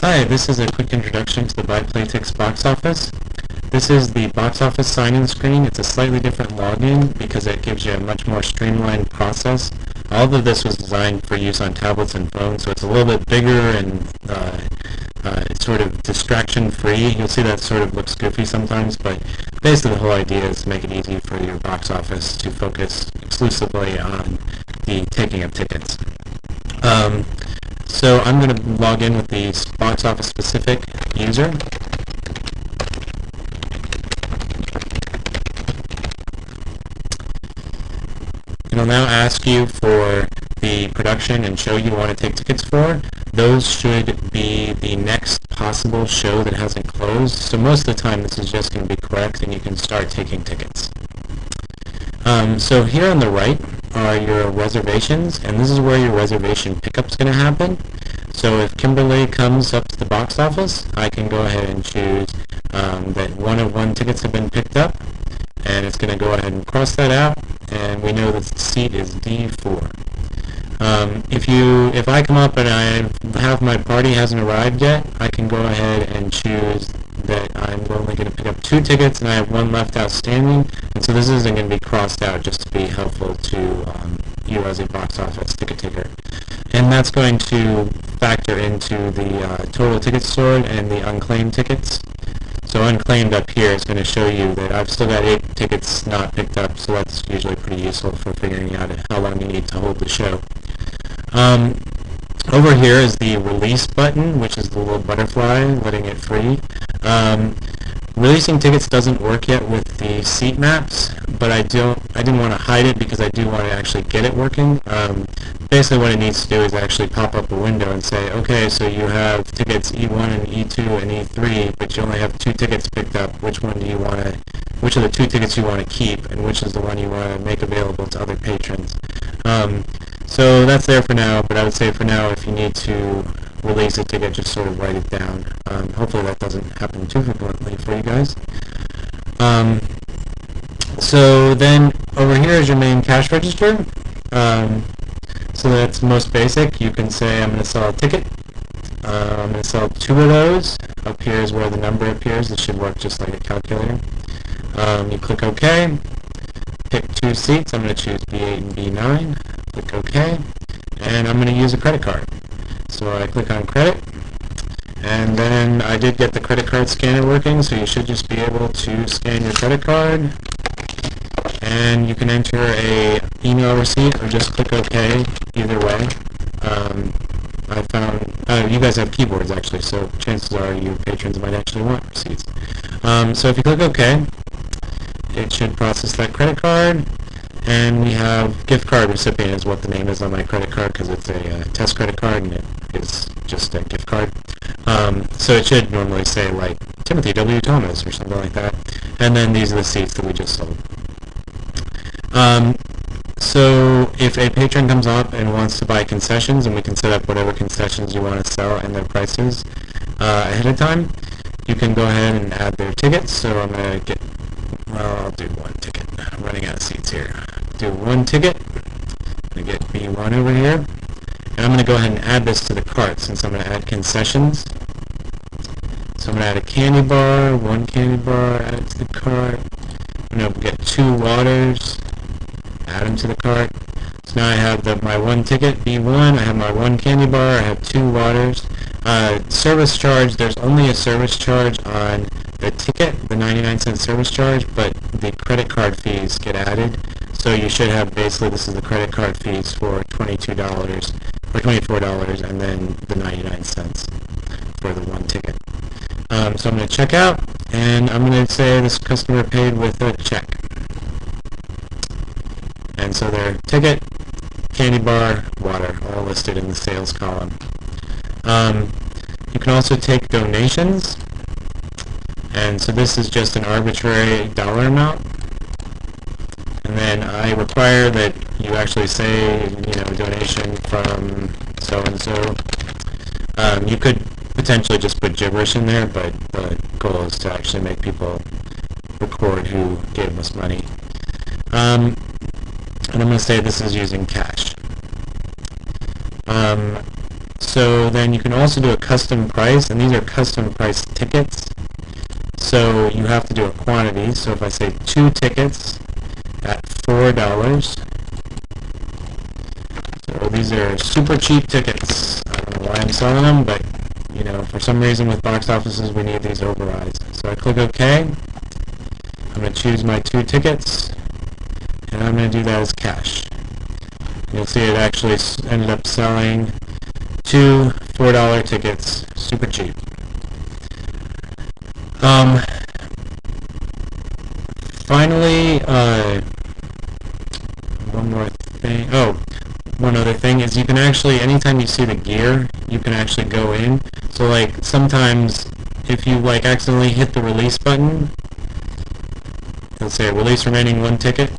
Hi, this is a quick introduction to the BuyPlayTix Box Office. This is the box office sign-in screen. It's a slightly different login because it gives you a much more streamlined process. All of this was designed for use on tablets and phones, so it's a little bit bigger and it's sort of distraction-free. You'll see that sort of looks goofy sometimes, but basically the whole idea is to make it easy for your box office to focus exclusively on the taking of tickets. So I'm going to log in with the box office specific user. It'll now ask you for the production and show you want to take tickets for. Those should be the next possible show that hasn't closed. So most of the time this is just going to be correct and you can start taking tickets. So here on the right are your reservations, and this is where your reservation pickup is going to happen. So if Kimberly comes up to the box office, I can go ahead and choose that 1 of 1 tickets have been picked up, and it's going to go ahead and cross that out, and we know that the seat is D4. If I come up and half my party hasn't arrived yet, I can go ahead and choose that I'm only going to pick up 2 tickets and I have 1 left outstanding, and so this isn't going to be crossed out just to be helpful to you as a box office ticket taker. And that's going to factor into the total tickets stored and the unclaimed tickets. So unclaimed up here is going to show you that I've still got 8 tickets not picked up, so that's usually pretty useful for figuring out how long you need to hold the show. Over here is the release button, which is the little butterfly letting it free. Releasing tickets doesn't work yet with the SeatMaps, but I didn't want to hide it because I do want to actually get it working. Basically what it needs to do is actually pop up a window and say, okay, so you have tickets E1 and E2 and E3, but you only have 2 tickets picked up. Which one do you want to, which of the 2 tickets you want to keep, and which is the one you want to make available to other patrons? So that's there for now, but I would say for now, if you need to release a ticket, just sort of write it down. Hopefully that doesn't happen too frequently for you guys. So then over here is your main cash register. So that's most basic. You can say I'm going to sell a ticket. I'm going to sell 2 of those. Up here is where the number appears. This should work just like a calculator. You click OK. Pick 2 seats. I'm going to choose B8 and B9. Click OK. And I'm going to use a credit card. So I click on credit. And then I did get the credit card scanner working, so you should just be able to scan your credit card. And you can enter a email receipt or just click OK either way. I found you guys have keyboards actually, so chances are you patrons might actually want receipts. So if you click OK, it should process that credit card, and we have gift card recipient is what the name is on my credit card because it's a test credit card and it is just a gift card. So it should normally say like Timothy W. Thomas or something like that, and then these are the seats that we just sold. So if a patron comes up and wants to buy concessions, and we can set up whatever concessions you want to sell and their prices ahead of time, you can go ahead and add their tickets. So I'm going to get, well, I'll do 1 ticket. I'm running out of seats here. Do 1 ticket. I'm going to get B1 over here. And I'm going to go ahead and add this to the cart since I'm going to add concessions. So I'm going to add a candy bar, 1 candy bar, add it to the cart. I'm going to get 2 waters, add them to the cart. So now I have my 1 ticket, B1, I have my 1 candy bar, I have 2 waters. Service charge, there's only a service charge on the ticket, the 99-cent service charge, but the credit card fees get added. So you should have basically, this is the credit card fees for $22 or $24 and then the 99 cents for the 1 ticket. So I'm going to check out, and I'm going to say this customer paid with a check. And so their ticket, candy bar, water, all listed in the sales column. You can also take donations, and so this is just an arbitrary dollar amount. And then I require that you actually say, donation from so-and-so. You could potentially just put gibberish in there, but the goal is to actually make people record who gave us money. And I'm going to say this is using cash. So then you can also do a custom price, and these are custom price tickets. So you have to do a quantity. So if I say 2 tickets at $4, so these are super cheap tickets. I don't know why I'm selling them, but you know, for some reason with box offices we need these overrides. So I click OK. I'm going to choose my 2 tickets, and I'm going to do that as cash. You'll see it actually ended up selling 2 $4 tickets, super cheap. Finally, one more thing. Oh, one other thing is you can actually, anytime you see the gear, you can actually go in. So like sometimes if you like accidentally hit the release button, it'll say release remaining 1 ticket.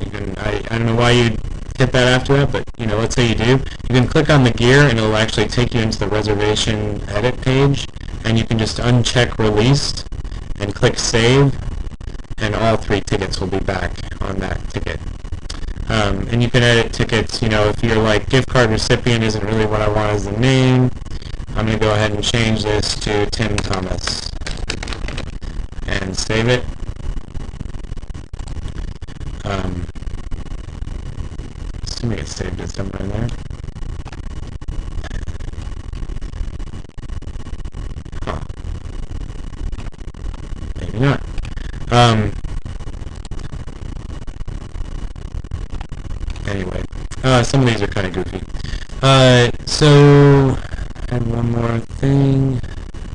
You can, I don't know why you hit that after that, but you know, let's say you do. You can click on the gear and it'll actually take you into the reservation edit page, and you can just uncheck released and click save, and all 3 tickets will be back on that ticket. And you can edit tickets, you know, if you're like gift card recipient isn't really what I want as the name, I'm going to go ahead and change this to Tim Thomas and save it. Assuming it saved it somewhere in there. Huh. Maybe not. Anyway, some of these are kind of goofy. So, and one more thing,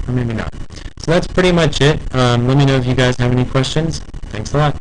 or maybe not. So that's pretty much it. Let me know if you guys have any questions. Thanks a lot.